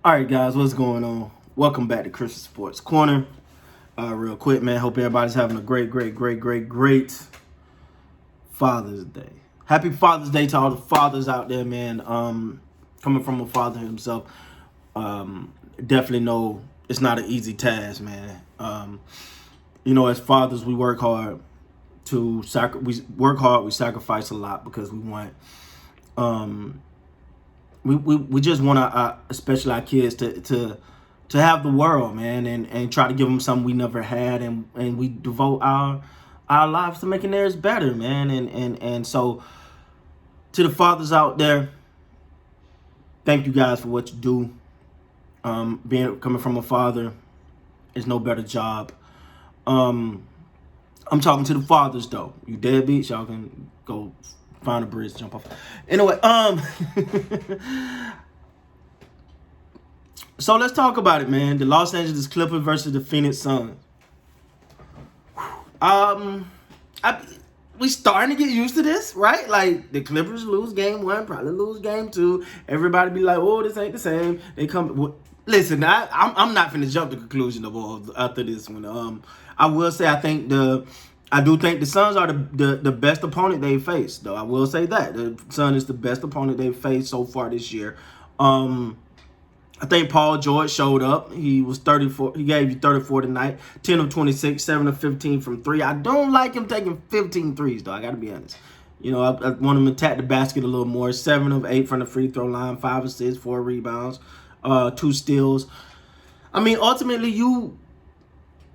All right, guys, what's going on? Welcome back to Christian Sports Corner. Real quick, man. Hope everybody's having a great Father's Day. Happy Father's Day to all the fathers out there, man. Coming from a father himself, definitely know it's not an easy task, man. As fathers, we work hard we work hard, we sacrifice a lot because we want we just want especially our kids to have the world, man, and try to give them something we never had, and we devote our lives to making theirs better, man. And so to the fathers out there, thank you guys for what you do. Coming from a father is no better job. I'm talking to the fathers though. You deadbeats, y'all can go find a bridge, jump off. Anyway, so let's talk about it, man. The Los Angeles Clippers versus the Phoenix Suns. We starting to get used to this, right? Like the Clippers lose game one, probably lose game two. Everybody be like, "Oh, this ain't the same." They come. Listen, I'm not finna jump to conclusion of after this one. I will say I do think the Suns are the best opponent they faced, though. I will say that the Suns is the best opponent they've faced so far this year. I think Paul George showed up. He was 34. He gave you 34 tonight. 10 of 26, 7 of 15 from three. I don't like him taking 15 threes, though. I got to be honest. I want him to attack the basket a little more. 7 of 8 from the free throw line, 5 assists, 4 rebounds, 2 steals. I mean, ultimately,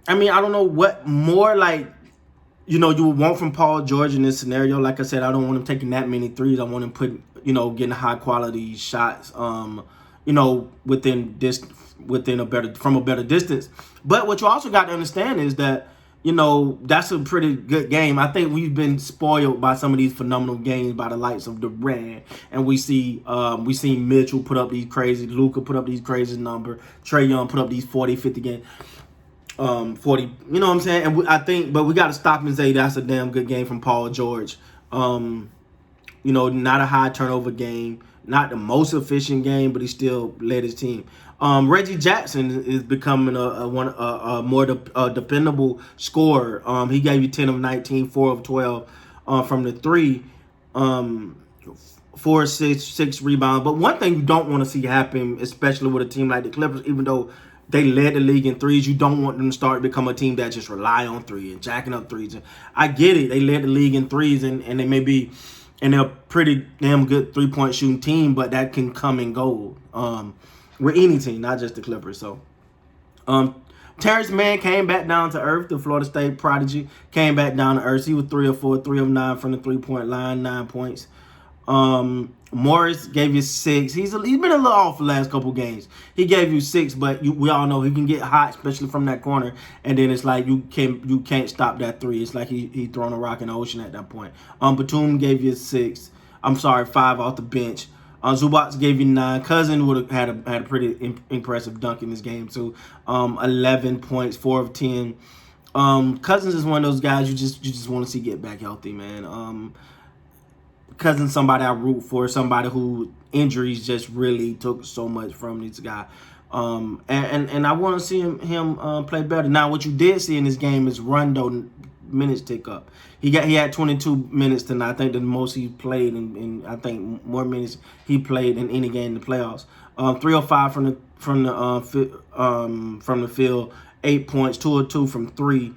I don't know what more, you would want from Paul George in this scenario. Like I said, I don't want him taking that many threes. I want him getting high quality shots, within a better distance. But what you also got to understand is that, that's a pretty good game. I think we've been spoiled by some of these phenomenal games by the likes of Durant, and we seen Mitchell put up these crazy, Luka put up these crazy numbers, Trae Young put up these 40, 50 games. 40, you know what I'm saying? And but we got to stop and say that's a damn good game from Paul George. Not a high turnover game, not the most efficient game, but he still led his team. Reggie Jackson is becoming a more dependable scorer. He gave you 10 of 19, 4 of 12 from the three, 4 assists, 6 rebounds. But one thing you don't want to see happen, especially with a team like the Clippers, even though they led the league in threes, you don't want them to start to become a team that just rely on three and jacking up threes. I get it. They led the league in threes, and they may be, and they're a pretty damn good three-point shooting team, but that can come and go with any team, not just the Clippers. So, Terrence Mann came back down to earth. The Florida State prodigy came back down to earth. He was 3 of 4, 3 of 9 from the three-point line, 9 points. Morris gave you 6. He's been a little off the last couple games. He gave you 6, but we all know he can get hot, especially from that corner. And then it's like you can't stop that three. It's like he throwing a rock in the ocean at that point. Batum gave you 6. 5 off the bench. Zubac gave you 9. Cousins would have had a pretty impressive dunk in this game too. 11 points, 4 of 10. Cousins is one of those guys you just want to see get back healthy, man. Cousins, somebody I root for, somebody who injuries just really took so much from this guy. And I want to see him play better. Now, what you did see in this game is Rondo minutes tick up. He had 22 minutes tonight. I think the most he played, and I think more minutes he played in any game in the playoffs. 305 from the field, 8 points, 2 of 2 from 3.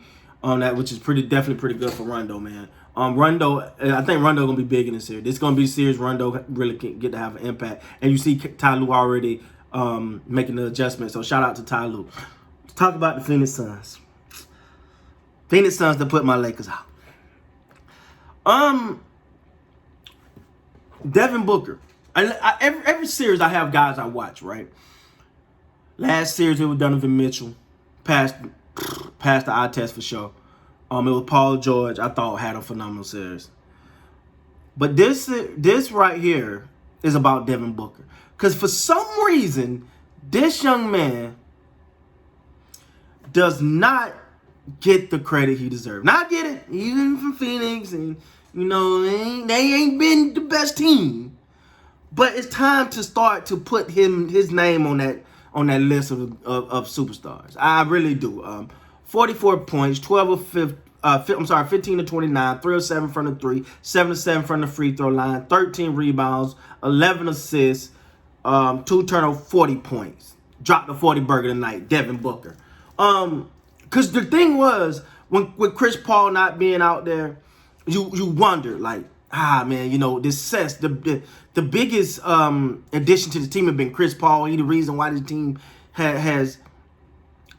Which is definitely pretty good for Rondo, man. Rondo, I think Rondo gonna be big in this series. This gonna be a series Rondo really can get to have an impact, and you see Ty Lue already making the adjustment. So shout out to Ty Lue. Let's talk about the Phoenix Suns. Phoenix Suns that put my Lakers out. Devin Booker. Every series I have guys I watch, right? Last series it was Donovan Mitchell, passed the eye test for sure. It was Paul George, I thought had a phenomenal series. But this right here is about Devin Booker. Because for some reason, this young man does not get the credit he deserves. Now I get it. Even from Phoenix, and they ain't been the best team. But it's time to start to put his name on on that list of superstars. I really do. 44 points, 12 of 15 to 29, 3 of 7 from the 3, 7 of 7 from the free throw line, 13 rebounds, 11 assists, 2 turnovers, 40 points. Dropped the 40 burger tonight, Devin Booker. Because the thing was, with Chris Paul not being out there, you wonder, like, man, you know, this sets the biggest addition to the team has been Chris Paul. He the reason why this team has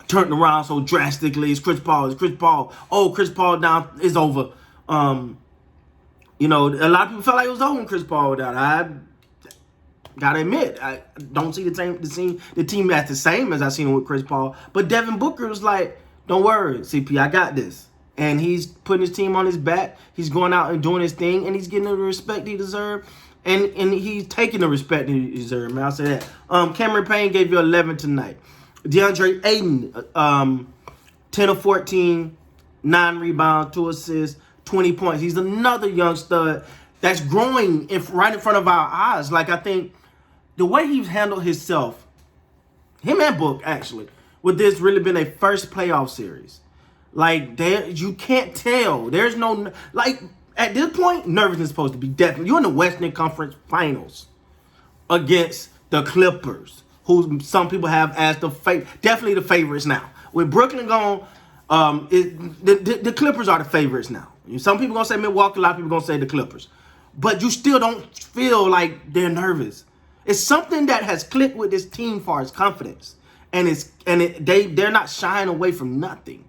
turned around so drastically. It's Chris Paul. It's Chris Paul. Oh, Chris Paul down is over. You know, a lot of people felt like it was over when Chris Paul was down. I gotta admit, I don't see the team as the same as I seen it with Chris Paul. But Devin Booker was like, don't worry, CP, I got this. And he's putting his team on his back. He's going out and doing his thing, and he's getting the respect he deserves. And he's taking the respect he deserves, man. I'll say that. Cameron Payne gave you 11 tonight. DeAndre Ayton, 10 of 14, 9 rebounds, 2 assists, 20 points. He's another young stud that's growing right in front of our eyes. Like, I think the way he's handled himself, him and Book, actually, with this really been a first playoff series. Like, you can't tell. There's no, like, at this point, nervousness is supposed to be definitely. You're in the Western Conference Finals against the Clippers, who some people have as definitely the favorites now. With Brooklyn gone, the Clippers are the favorites now. Some people going to say Milwaukee, a lot of people going to say the Clippers. But you still don't feel like they're nervous. It's something that has clicked with this team as far as confidence. And they're not shying away from nothing.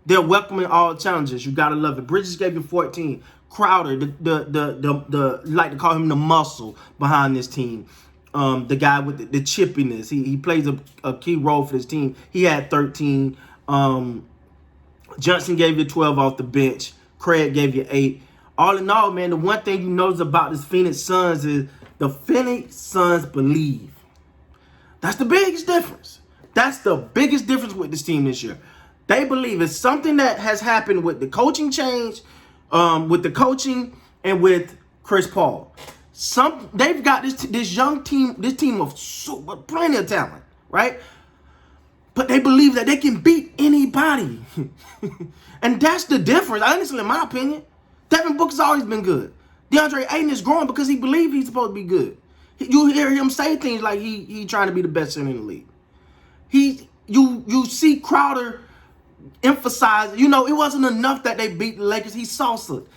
They're welcoming all challenges. You gotta love it. Bridges gave you 14. Crowder, the like to call him the muscle behind this team. The guy with the chippiness. He plays a key role for this team. He had 13. Johnson gave you 12 off the bench. Craig gave you 8. All in all, man, the one thing you notice about this Phoenix Suns is the Phoenix Suns believe. That's the biggest difference. That's the biggest difference with this team this year. They believe it's something that has happened with the coaching change, with the coaching, and with Chris Paul. They've got this young team, this team of plenty of talent, right? But they believe that they can beat anybody. And that's the difference, honestly, in my opinion. Devin Booker's always been good. DeAndre Ayton is growing because he believes he's supposed to be good. You hear him say things like he trying to be the best center in the league. You see Crowder emphasize, you know, it wasn't enough that they beat the Lakers. He's salsa.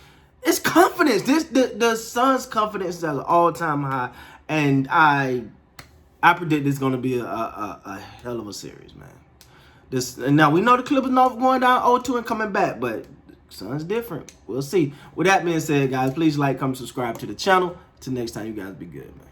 It's confidence. The Suns' confidence is at an all-time high, and I predict it's going to be a hell of a series, man. Now we know the Clippers not going down 0-2 and coming back, but Suns different. We'll see. With that being said, guys, please like, comment, subscribe to the channel. Till next time, you guys be good, man.